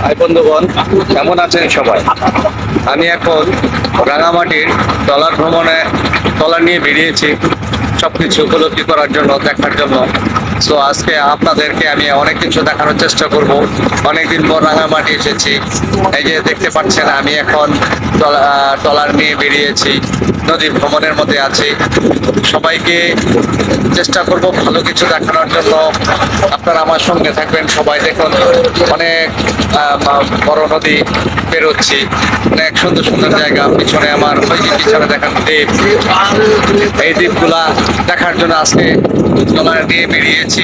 ভাই বন্ধুগণ, কেমন আছেন সবাই? আমি এখন রাঙামাটির ট্রলার ভ্রমণে ট্রলার নিয়ে বেরিয়েছি সবকিছু উপলব্ধি করার জন্য, দেখার জন্য। তো আজকে আপনাদেরকে আমি অনেক কিছু দেখানোর চেষ্টা করব। অনেকদিন পর রাঙামাটি এসেছি। এই যে দেখতে পাচ্ছেন, আমি এখন ট্রলার নিয়ে বেরিয়েছি, নদী ভ্রমণের মধ্যে আছি। সবাইকে চেষ্টা করব ভালো কিছু দেখানোর জন্য। আপনারা আমার সঙ্গে থাকবেন। সবাই দেখুন, অনেক বড় নদী বেরোচ্ছি, অনেক সুন্দর সুন্দর জায়গা। পিছনে আমার ওই যে পিছনে দেখান দ্বীপ, এই দ্বীপগুলা দেখার জন্য আজকে ট্রলার নিয়ে বেরিয়েছি।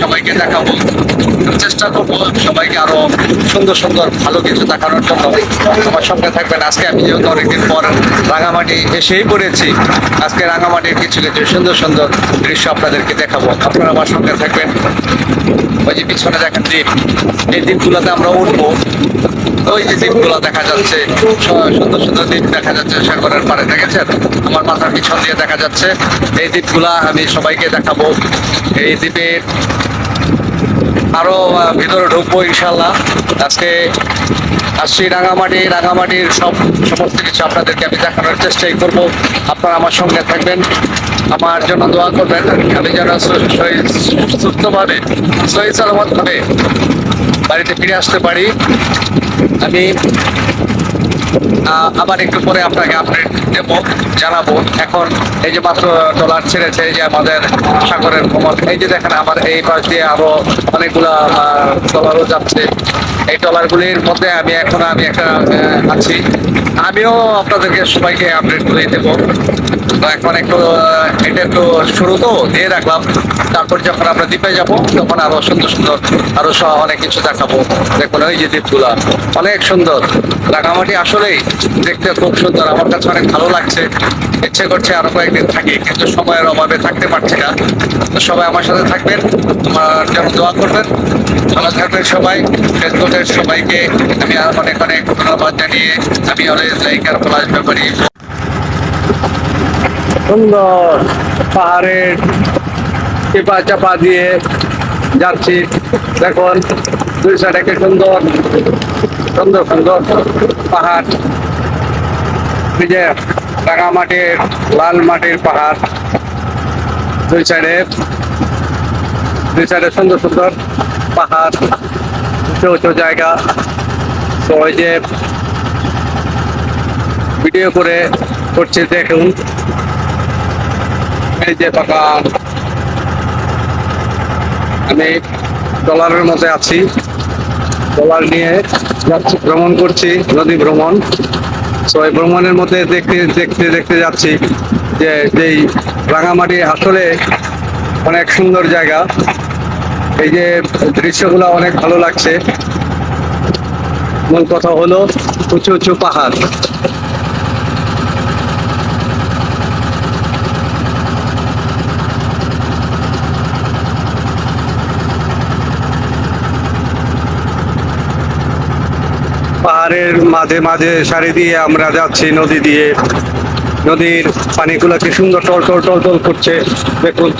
সবাইকে দেখাবো, চেষ্টা করবো সবাইকে আরো সুন্দর সুন্দর ভালো কিছু দেখানোর জন্য। আমার সঙ্গে থাকবেন। আজকে আমি যেহেতু অনেকদিন পর রাঙামাটি এসেই পড়েছি, আজকে রাঙামাটির কিছু কিছু সুন্দর সুন্দর দৃশ্য আপনাদেরকে দেখাবো। আপনারা আমার সঙ্গে থাকবেন। ওই যে পিছনে দেখেন দ্বীপ, এই দ্বীপগুলোতে আমরা উঠবো। ওই যে দ্বীপগুলো দেখা যাচ্ছে, সুন্দর সুন্দর দ্বীপ দেখা যাচ্ছে সাগরের পাড়ে, দেখেছেন? আমার মাথার পিছন দিয়ে দেখা যাচ্ছে। এই দ্বীপগুলা আমি সবাইকে দেখাবো। এই দ্বীপের আরো ভিতরে ঢুকবো ইনশাল্লাহ। আজকে আসছি রাঙামাটির সমস্ত কিছু আপনাদেরকে আমি দেখানোর চেষ্টাই করব। আপনারা আমার সঙ্গে থাকবেন, আমার জন্য দোয়া করবেন। আমি যেন সুস্থভাবে সহি সালামত ভাবে বাড়িতে ফিরে আসতে পারি। আমি আবার একটু পরে আপনাকে আপডেট দেব, জানাবো। এখন এই যে মাত্র ট্রলার ছেড়েছে, এই যে আমাদের সাগরের ভ্রমণ। এই যে দেখেন, আমার এই পাশ দিয়ে আরো অনেকগুলা ট্রলারও যাচ্ছে। এই ট্রলারগুলির মধ্যে আমি একটা আছি। আমিও আপনাদেরকে সবাইকে আপডেট করে দেবো। তো এখন এটা একটু শুরু তো দিয়ে রাখলাম। তারপর যখন আমরা দ্বীপে যাব, তখন আরো সুন্দর সুন্দর আরো অনেক কিছু দেখাবো। দেখুন ওই যে দ্বীপগুলা অনেক সুন্দর। রাঙামাটি আসলেই দেখতে খুব সুন্দর। আমার কাছে অনেক ভালো লাগছে। ইচ্ছে করছে আরো কয়েকদিন থাকি, কিন্তু সময়ের অভাবে থাকতে পারছি না। তো সবাই আমার সাথে থাকবেন, আমার জন্য দোয়া করবেন। ভালো থাকবেন সবাই। ফেসবুকের সবাইকে আমি অনেক অনেক ধন্যবাদ জানিয়ে আমি অলওয়েজ লাইকার পলাশ ব্যাপারী। সুন্দর পাহাড়ের চেপা চাপা দিয়ে যাচ্ছি। দেখুন দুই সাইডে কি সুন্দর সুন্দর সুন্দর পাহাড়। এই যে রাঙামাটির লাল মাটির পাহাড়, দুই সাইডে সুন্দর সুন্দর পাহাড়, উঁচু উঁচু জায়গা। তো ওই যে ভিডিও করছে, দেখুন এই যে বাগান। আমি ট্রলারের মধ্যে আছি, ট্রলার নিয়ে যাচ্ছি, ভ্রমণ করছি, নদী ভ্রমণ। তো এই ভ্রমণের মধ্যে দেখতে দেখতে দেখতে যাচ্ছি যে যেই রাঙামাটি আসলে অনেক সুন্দর জায়গা। এই যে দৃশ্যগুলো অনেক ভালো লাগছে। মূল কথা হলো উঁচু উঁচু পাহাড়। পাহাড়ের মাঝে মাঝে সারি দিয়ে আমরা যাচ্ছি, নদী দিয়ে। নদীর পানিগুলো কি সুন্দর টল টল টল টল করছে। দেখুন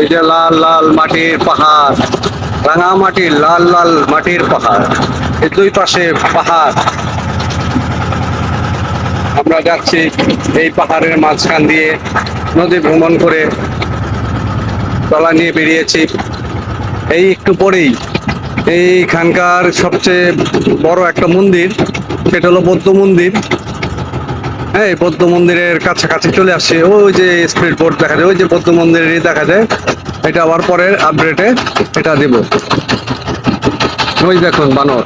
এই যে লাল লাল মাটির পাহাড়, রাঙামাটির লাল লাল মাটির পাহাড়। এই দুই পাশে পাহাড়। আমরা যাচ্ছি এই পাহাড়ের মাঝখান দিয়ে নদী ভ্রমণ করে, ট্রলার নিয়ে বেরিয়েছি। এই একটু পরেই এইখানকার সবচেয়ে বড় একটা মন্দির, সেটা হলো বৌদ্ধ মন্দির। হ্যাঁ, বৌদ্ধ মন্দিরের কাছাকাছি চলে আসছে। ওই যে স্পিড বোট দেখা যায়, ওই যে বৌদ্ধ মন্দিরেরই দেখা যায়। এটা আবার পরের আপডেটে এটা দেব। ওই দেখুন বানর,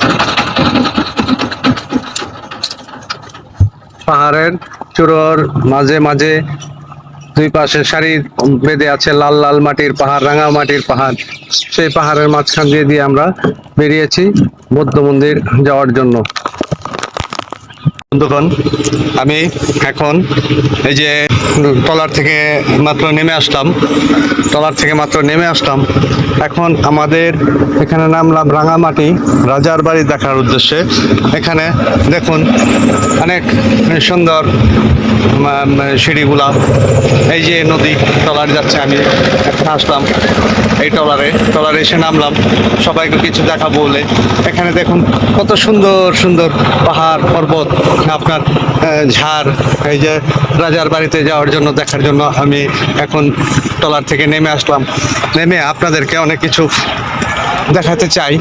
পাহাড়ের চূড়োর মাঝে মাঝে দুই পাশে সারি বেঁধে আছে লাল লাল মাটির পাহাড়, রাঙা মাটির পাহাড়। সেই পাহাড়ের মাঝখান দিয়ে আমরা বেরিয়েছি বৌদ্ধ মন্দির যাওয়ার জন্য। বন্ধুগণ, আমি এখন এই যে ট্রলার থেকে মাত্র নেমে আসলাম। এখন আমাদের এখানে নামলাম রাঙামাটি রাজার বাড়ি দেখার উদ্দেশ্যে। এখানে দেখুন অনেক সুন্দর সিঁড়িগুলা, এই যে নদী, ট্রলার যাচ্ছে। আমি এখন আসলাম এই ট্রলারে এসে নামলাম সবাইকে কিছু দেখাবো বলে। এখানে দেখুন কত সুন্দর সুন্দর পাহাড় পর্বত, আপনার ঝাড়। এই যে রাজার বাড়িতে যাওয়ার জন্য, দেখার জন্য আমি এখন ট্রলার থেকে নেমে আসলাম। নেমে আপনাদেরকে অনেক কিছু দেখাতে চাই।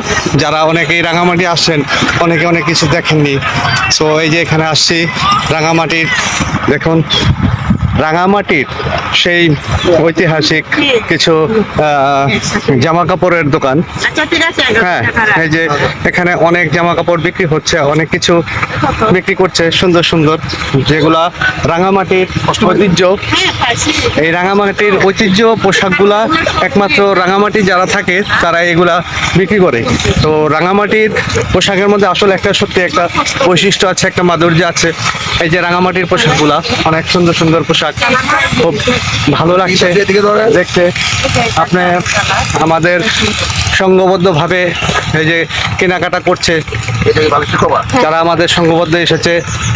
যারা অনেকেই রাঙামাটি আসছেন, অনেকে অনেক কিছু দেখেননি। সো এই যে এখানে আসছি রাঙামাটির, দেখুন রাঙামাটির সেই ঐতিহাসিক কিছু জামা কাপড়ের দোকান। হ্যাঁ, এই যে এখানে অনেক জামা কাপড় বিক্রি হচ্ছে, অনেক কিছু বিক্রি করছে সুন্দর সুন্দর, যেগুলা রাঙামাটির ঐতিহ্য। এই রাঙামাটির ঐতিহ্য পোশাকগুলা একমাত্র রাঙামাটি যারা থাকে তারা এগুলা বিক্রি করে। তো রাঙামাটির পোশাকের মধ্যে আসলে একটা সত্যি একটা বৈশিষ্ট্য আছে, একটা মাধুর্য আছে। এই যে রাঙামাটির পোশাকগুলা অনেক সুন্দর সুন্দর পোশাক, খুব ভালো লাগছে দেখতে। আপনি আমাদের সংঘবদ্ধভাবে এই যে কেনাকাটা করছে, যারা আমাদের সংঘবদ্ধ এসেছে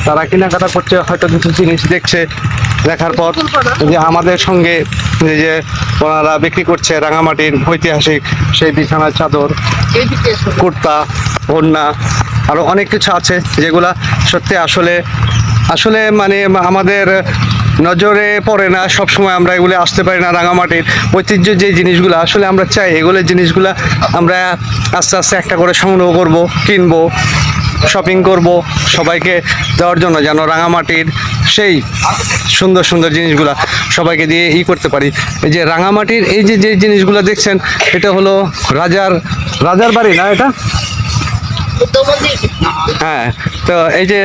তারা কেনাকাটা করছে, হয়তো কিছু জিনিস দেখছে, দেখার পর যে আমাদের সঙ্গে এই যে ওনারা বিক্রি করছে রাঙামাটির ঐতিহাসিক সেই বিছানার চাদর, কুর্তা, ওড়না, আরো অনেক কিছু আছে যেগুলা সত্যি আসলে মানে আমাদের নজরে পড়ে না। সবসময় আমরা এগুলো আসতে পারি না। রাঙামাটির ঐতিহ্য যে জিনিসগুলো আসলে আমরা চাই, এগুলো জিনিসগুলো আমরা আস্তে আস্তে একটা করে সংগ্রহ করব, কিনবো, শপিং করব সবাইকে দেওয়ার জন্য, যেন রাঙামাটির সেই সুন্দর সুন্দর জিনিসগুলা সবাইকে দিয়ে করতে পারি। এই যে রাঙামাটির এই যে জিনিসগুলো দেখছেন, এটা হলো রাজার বাড়ি না এটা? হ্যাঁ, তো এই যে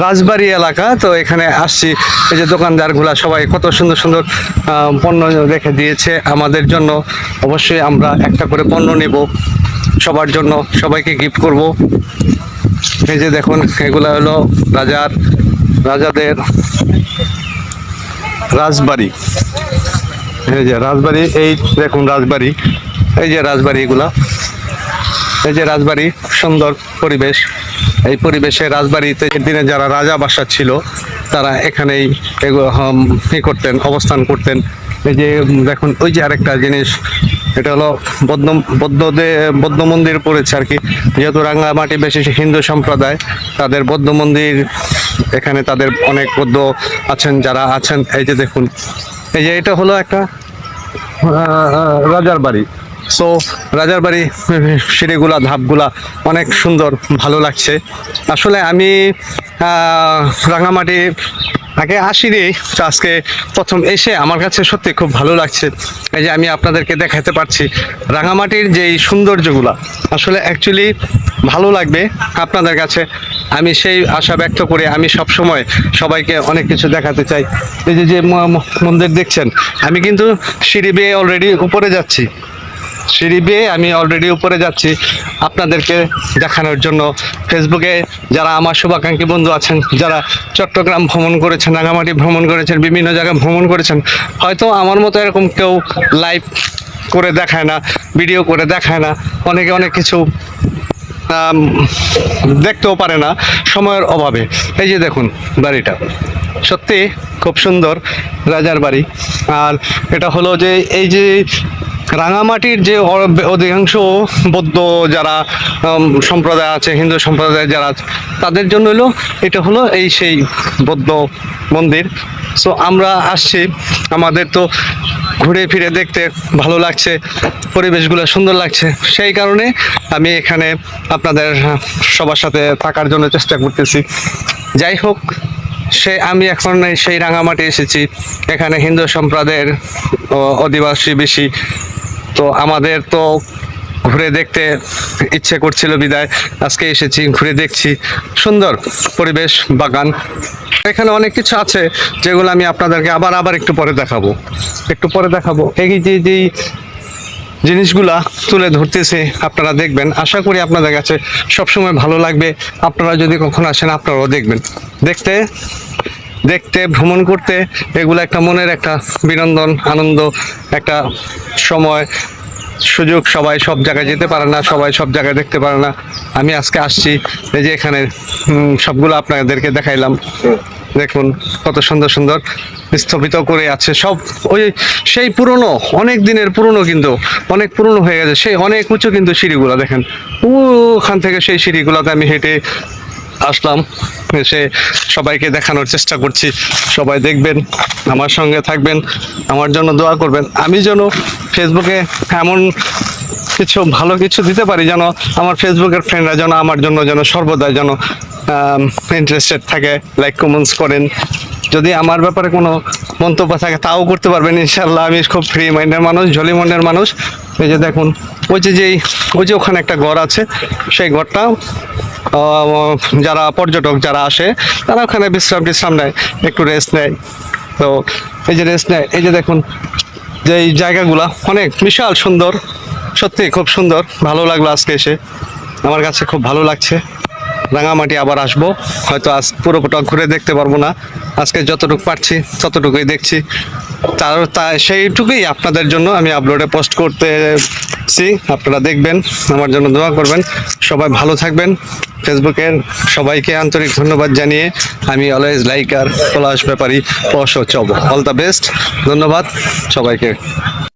রাজবাড়ি এলাকা। তো এখানে আসছি, এই যে দোকানদারগুলা সবাই কত সুন্দর সুন্দর পণ্য রেখে দিয়েছে আমাদের জন্য। অবশ্যই আমরা একটা করে পণ্য নেব সবার জন্য, সবাইকে গিফট করব। এই যে দেখুন এগুলা হলো রাজাদের রাজবাড়ি। এই যে রাজবাড়ি, এই দেখুন রাজবাড়ি, এই যে রাজবাড়ি, এগুলা এই যে রাজবাড়ি, সুন্দর পরিবেশ। এই পরিবেশে রাজবাড়িতে দিনে যারা রাজা বাসা ছিল তারা এখানেই করতেন, অবস্থান করতেন। এই যে দেখুন ওই যে আরেকটা জিনিস, এটা হলো বৌদ্ধ মন্দির পড়েছে আর কি। যেহেতু রাঙামাটি বেশি হিন্দু সম্প্রদায়, তাদের বৌদ্ধ মন্দির এখানে, তাদের অনেক বৌদ্ধ আছেন যারা আছেন। এই যে দেখুন, এই যে এটা হলো একটা রাজার বাড়ি। সো রাজার বাড়ি সিঁড়িগুলা, ধাপগুলা অনেক সুন্দর, ভালো লাগছে। আসলে আমি রাঙামাটি আগে আসিনি, তো আজকে প্রথম এসে আমার কাছে সত্যি খুব ভালো লাগছে। এই যে আমি আপনাদেরকে দেখাতে পারছি রাঙামাটির যেই সৌন্দর্যগুলা, আসলে অ্যাকচুয়ালি ভালো লাগবে আপনাদের কাছে। আমি সেই আশা ব্যক্ত করে আমি সব সময় সবাইকে অনেক কিছু দেখাতে চাই। এই যে মন্দির দেখছেন, আমি কিন্তু সিঁড়ি বেয়ে অলরেডি উপরে যাচ্ছি, আপনাদেরকে দেখানোর জন্য। ফেসবুকে যারা আমার শুভাকাঙ্ক্ষী বন্ধু আছেন, যারা চট্টগ্রাম ভ্রমণ করেছেন, রাঙামাটি ভ্রমণ করেছেন, বিভিন্ন জায়গায় ভ্রমণ করেছেন, হয়তো আমার মতো এরকম কেউ লাইভ করে দেখায় না, ভিডিও করে দেখায় না, অনেকে অনেক কিছু দেখতেও পারে না সময়ের অভাবে। এই যে দেখুন বাড়িটা সত্যি খুব সুন্দর, রাজার বাড়ি। আর এটা হলো যে এই যে রাঙামাটির যে অধিকাংশ বৌদ্ধ যারা সম্প্রদায় আছে, হিন্দু সম্প্রদায় যারা আছে, তাদের জন্য হলো এটা হলো এই সেই বৌদ্ধ মন্দির। সো আমরা আসছি, আমাদের তো ঘুরে ফিরে দেখতে ভালো লাগছে, পরিবেশগুলো সুন্দর লাগছে, সেই কারণে আমি এখানে আপনাদের সবার সাথে থাকার জন্য চেষ্টা করতেছি। যাই হোক, আমি এখন সেই রাঙামাটি এসেছি। এখানে হিন্দু সম্প্রদায়ের অধিবাসী বেশি, তো আমাদের তো ঘুরে দেখতে ইচ্ছে করছিল বিদায় আজকে এসেছি, ঘুরে দেখছি। সুন্দর পরিবেশ, বাগান, এখানে অনেক কিছু আছে যেগুলো আমি আপনাদেরকে আবার একটু পরে দেখাবো। এই যে জিনিসগুলা তুলে ধরতেছে, আপনারা দেখবেন। আশা করি আপনাদের কাছে সবসময় ভালো লাগবে। আপনারা যদি কখনো আসেন আপনারাও দেখবেন। দেখতে দেখতে ভ্রমণ করতে এগুলো একটা মনের একটা বিনোদন, আনন্দ, একটা সময়, সুযোগ। সবাই সব জায়গায় যেতে পারে না, সবাই সব জায়গায় দেখতে পারে না। আমি আজকে আসছি, এই যে এখানে সবগুলো আপনাদেরকে দেখাইলাম। দেখুন কত সুন্দর সুন্দর স্থপিত করে আছে সব। ওই সেই পুরনো, অনেক দিনের পুরনো, কিন্তু অনেক পুরনো হয়ে গেছে। সেই অনেক উঁচু কিন্তু সিঁড়িগুলো দেখেন। ওখান থেকে সেই সিঁড়িগুলোতে আমি হেঁটে আসলাম, এসে সবাইকে দেখানোর চেষ্টা করছি। সবাই দেখবেন, আমার সঙ্গে থাকবেন, আমার জন্য দোয়া করবেন। আমি যেন ফেসবুকে এমন কিছু ভালো কিছু দিতে পারি, যেন আমার ফেসবুকের ফ্রেন্ডরা যেন আমার জন্য যেন সর্বদাই যেন ইন্টারেস্টেড থাকে, লাইক কমেন্টস করেন। যদি আমার ব্যাপারে কোনো মন্তব্য থাকে তাও করতে পারবেন ইনশাল্লাহ। আমি খুব ফ্রি মাইন্ডের মানুষ, জলি মনের মানুষ। এই যে দেখুন, ওই যে ওখানে একটা ঘর আছে, সেই ঘরটা যারা পর্যটক যারা আসে তারা ওখানে বিশ্রাম নেয়, একটু রেস্ট নেয়। তো এই যে রেস্ট নেয়, এই যে দেখুন যে এই জায়গাগুলা অনেক বিশাল সুন্দর, সত্যি খুব সুন্দর। ভালো লাগলো আজকে এসে, আমার কাছে খুব ভালো লাগছে। রাঙামাটি আবার আসবো, হয়তো আজ পুরোটা ঘুরে দেখতে পারবো না, আজকে যতটুকু পারছি ততটুকুই দেখছি। সেইটুকুই আপনাদের জন্য আমি আপলোডে পোস্ট করতেছি। আপনারা দেখবেন, আমার জন্য দোয়া করবেন। সবাই ভালো থাকবেন। ফেসবুকের সবাইকে আন্তরিক ধন্যবাদ জানিয়ে আমি always liker Palash Byapari, all the best. ধন্যবাদ সবাইকে।